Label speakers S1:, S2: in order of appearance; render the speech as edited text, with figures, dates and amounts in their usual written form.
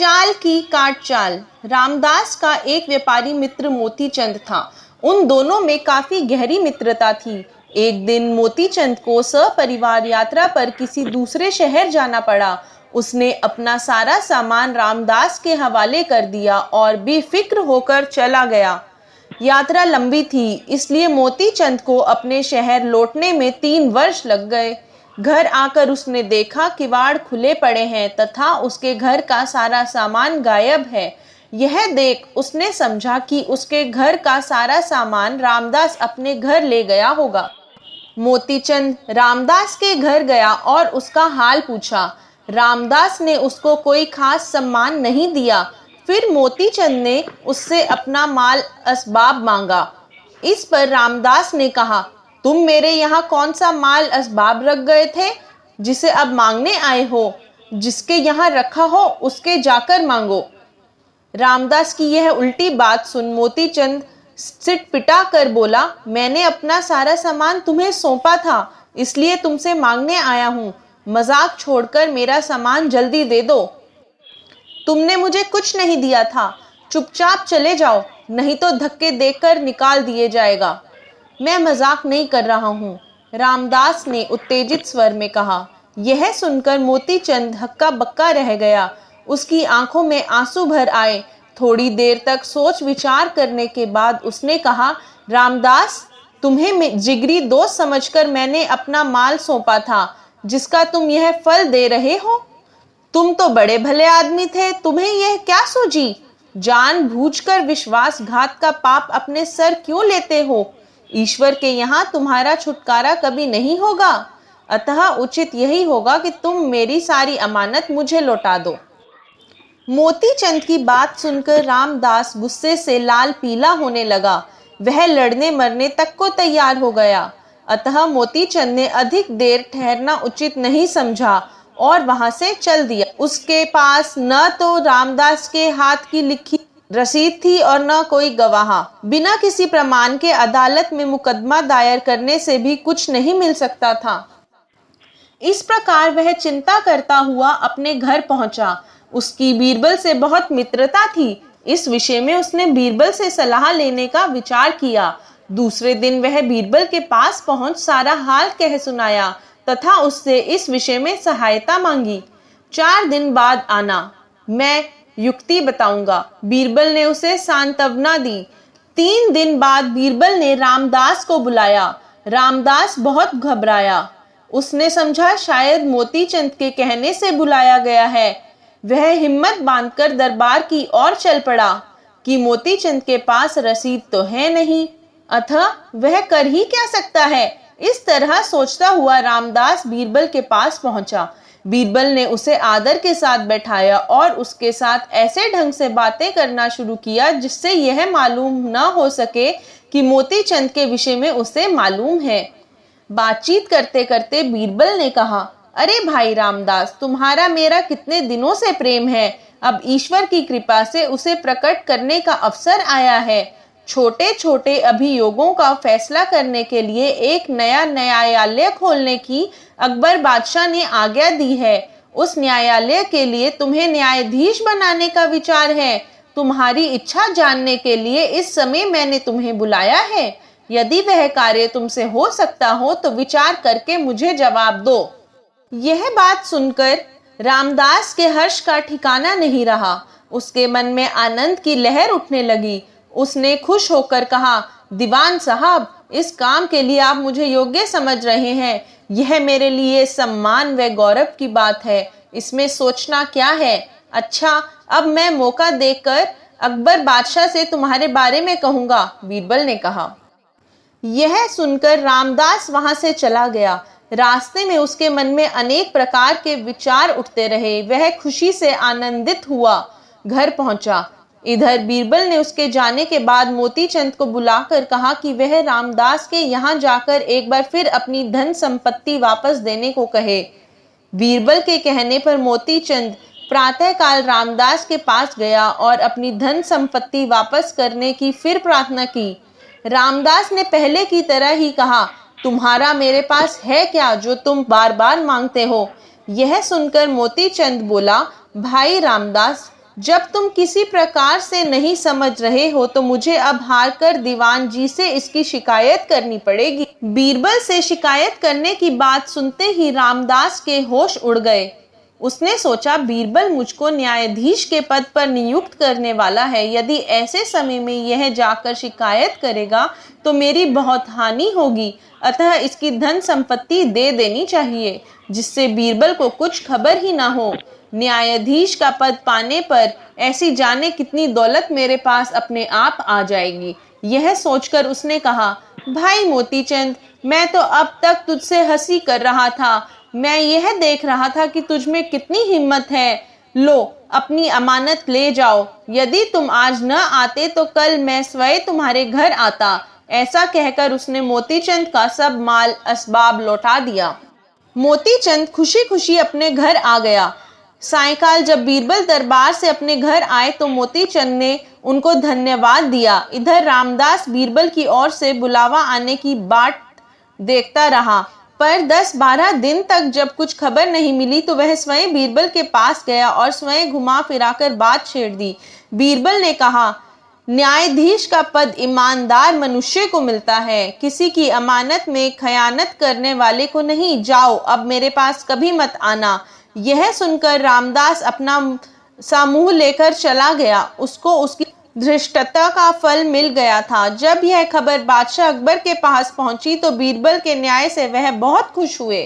S1: चाल की काट चाल। रामदास का एक व्यापारी मित्र मोतीचंद था। उन दोनों में काफी गहरी मित्रता थी। एक दिन मोतीचंद को सपरिवार यात्रा पर किसी दूसरे शहर जाना पड़ा। उसने अपना सारा सामान रामदास के हवाले कर दिया और बेफिक्र होकर चला गया। यात्रा लंबी थी, इसलिए मोतीचंद को अपने शहर लौटने में 3 वर्ष लग गए। घर आकर उसने देखा किवाड़ खुले पड़े हैं तथा उसके घर का सारा सामान गायब है। यह देख उसने समझा कि उसके घर का सारा सामान रामदास अपने घर ले गया होगा। मोतीचंद रामदास के घर गया और उसका हाल पूछा। रामदास ने उसको कोई खास सम्मान नहीं दिया। फिर मोतीचंद ने उससे अपना माल असबाब मांगा। इस पर रामदास ने कहा, तुम मेरे यहाँ कौन सा माल असबाब रख गए थे जिसे अब मांगने आए हो? जिसके यहाँ रखा हो उसके जाकर मांगो। रामदास की यह उल्टी बात सुन मोतीचंद सिट पिटा कर बोला, मैंने अपना सारा सामान तुम्हें सौंपा था, इसलिए तुमसे मांगने आया हूँ। मजाक छोड़कर मेरा सामान जल्दी दे दो। तुमने मुझे कुछ नहीं दिया था, चुपचाप चले जाओ, नहीं तो धक्के देकर निकाल दिए जाएगा। मैं मजाक नहीं कर रहा हूँ, रामदास ने उत्तेजित स्वर में कहा। यह सुनकर मोतीचंद हक्का बक्का रह गया। उसकी आंखों में आंसू भर आए। थोड़ी देर तक सोच विचार करने के बाद उसने कहा, रामदास, तुम्हें जिगरी दोस्त समझकर मैंने अपना माल सौंपा था, जिसका तुम यह फल दे रहे हो। तुम तो बड़े भले आदमी थे, तुम्हें यह क्या सूझी? जानबूझकर विश्वासघात का पाप अपने सर क्यों लेते हो? ईश्वर के यहाँ तुम्हारा छुटकारा कभी नहीं होगा। अतः उचित यही होगा कि तुम मेरी सारी अमानत मुझे लौटा दो। मोतीचंद की बात सुनकर रामदास गुस्से से लाल पीला होने लगा। वह लड़ने मरने तक को तैयार हो गया। अतः मोतीचंद ने अधिक देर ठहरना उचित नहीं समझा और वहां से चल दिया। उसके पास न तो रामदास के हाथ की लिखी रसीद थी और न कोई गवाह। बिना किसी प्रमाण के अदालत में मुकदमा दायर करने से भी कुछ नहीं मिल सकता था। इस प्रकार वह चिंता करता हुआ अपने घर पहुंचा। उसकी बीरबल से बहुत मित्रता थी। इस विषय में उसने बीरबल से सलाह लेने का विचार किया। दूसरे दिन वह बीरबल के पास पहुंच सारा हाल कह सुनाया तथा उससे इस विषय में सहायता मांगी। 4 दिन बाद आना, मैं युक्ति बताऊंगा। बीरबल ने उसे सांत्वना दी। 3 दिन बाद बीरबल ने रामदास को बुलाया। रामदास बहुत घबराया। उसने समझा शायद मोतीचंद के कहने से बुलाया गया है। वह हिम्मत बांधकर दरबार की ओर चल पड़ा कि मोतीचंद के पास रसीद तो है नहीं, अतः वह कर ही क्या सकता है। इस तरह सोचता हुआ रामदास बीरबल के पास पहुंचा। बीरबल ने उसे आदर के साथ बैठाया और उसके साथ ऐसे ढंग से बातें करना शुरू किया जिससे यह मालूम न हो सके कि मोतीचंद के विषय में उसे मालूम है। बातचीत करते करते बीरबल ने कहा, अरे भाई रामदास, तुम्हारा मेरा कितने दिनों से प्रेम है। अब ईश्वर की कृपा से उसे प्रकट करने का अवसर आया है। छोटे छोटे अभियोगों का फैसला करने के लिए एक नया न्यायालय खोलने की अकबर बादशाह ने आज्ञा दी है। उस न्यायालय के लिए तुम्हें न्यायाधीश बनाने का विचार है। तुम्हारी इच्छा जानने के लिए इस समय मैंने तुम्हें बुलाया है। यदि वह कार्य तुमसे हो सकता हो तो विचार करके मुझे जवाब दो। यह बात सुनकर रामदास के हर्ष का ठिकाना नहीं रहा। उसके मन में आनंद की लहर उठने लगी। उसने खुश होकर कहा, दीवान साहब, इस काम के लिए आप मुझे योग्य समझ रहे हैं। यह मेरे लिए सम्मान व गौरव की बात है। इसमें सोचना क्या है। अच्छा, अब मैं मौका देकर अकबर बादशाह से तुम्हारे बारे में कहूंगा, बीरबल ने कहा। यह सुनकर रामदास वहां से चला गया। रास्ते में उसके मन में अनेक प्रकार के विचार उठते रहे। वह खुशी से आनंदित हुआ घर पहुंचा। इधर बीरबल ने उसके जाने के बाद मोतीचंद को बुलाकर कहा कि वह रामदास के यहाँ जाकर एक बार फिर अपनी धन संपत्ति वापस देने को कहे। बीरबल के कहने पर मोतीचंद प्रातःकाल रामदास के पास गया और अपनी धन संपत्ति वापस करने की फिर प्रार्थना की। रामदास ने पहले की तरह ही कहा, तुम्हारा मेरे पास है क्या जो तुम बार बार मांगते हो? यह सुनकर मोतीचंद बोला, भाई रामदास, जब तुम किसी प्रकार से नहीं समझ रहे हो तो मुझे अब हार कर दीवान जी से इसकी शिकायत करनी पड़ेगी। बीरबल से शिकायत करने की बात सुनते ही रामदास के होश उड़ गए। उसने सोचा, बीरबल मुझको न्यायाधीश के पद पर नियुक्त करने वाला है। यदि ऐसे समय में यह जाकर शिकायत करेगा तो मेरी बहुत हानि होगी, अतः इसकी धन संपत्ति दे देनी चाहिए, जिससे बीरबल को कुछ खबर ही ना हो। न्यायाधीश का पद पाने पर ऐसी जाने कितनी दौलत मेरे पास अपने आप आ जाएगी। यह सोचकर उसने कहा, भाई मोतीचंद, मैं तो अब तक तुझसे हंसी कर रहा था। मैं यह देख रहा था कि तुझ में कितनी हिम्मत है। लो, अपनी अमानत ले जाओ। यदि तुम आज न आते तो कल मैं स्वयं तुम्हारे घर आता। ऐसा कहकर उसने मोतीचंद का सब माल असबाब लौटा दिया। मोतीचंद खुशी खुशी अपने घर आ गया। सायंकाल जब बीरबल दरबार से अपने घर आए तो मोतीचंद ने उनको धन्यवाद दिया। इधर रामदास बीरबल की ओर से बुलावा आने की बाट देखता रहा, पर 10-12 दिन तक जब कुछ खबर नहीं मिली तो वह स्वयं बीरबल के पास गया और स्वयं घुमा फिराकर बात छेड़ दी। बीरबल ने कहा, न्यायाधीश का पद ईमानदार मनुष्य को मिलता है, किसी की अमानत में खयानत करने वाले को नहीं। जाओ, अब मेरे पास कभी मत आना। यह सुनकर रामदास अपना सा मुंह लेकर चला गया। उसको उसकी धृष्टता का फल मिल गया था। जब यह खबर बादशाह अकबर के पास पहुंची तो बीरबल के न्याय से वह बहुत खुश हुए।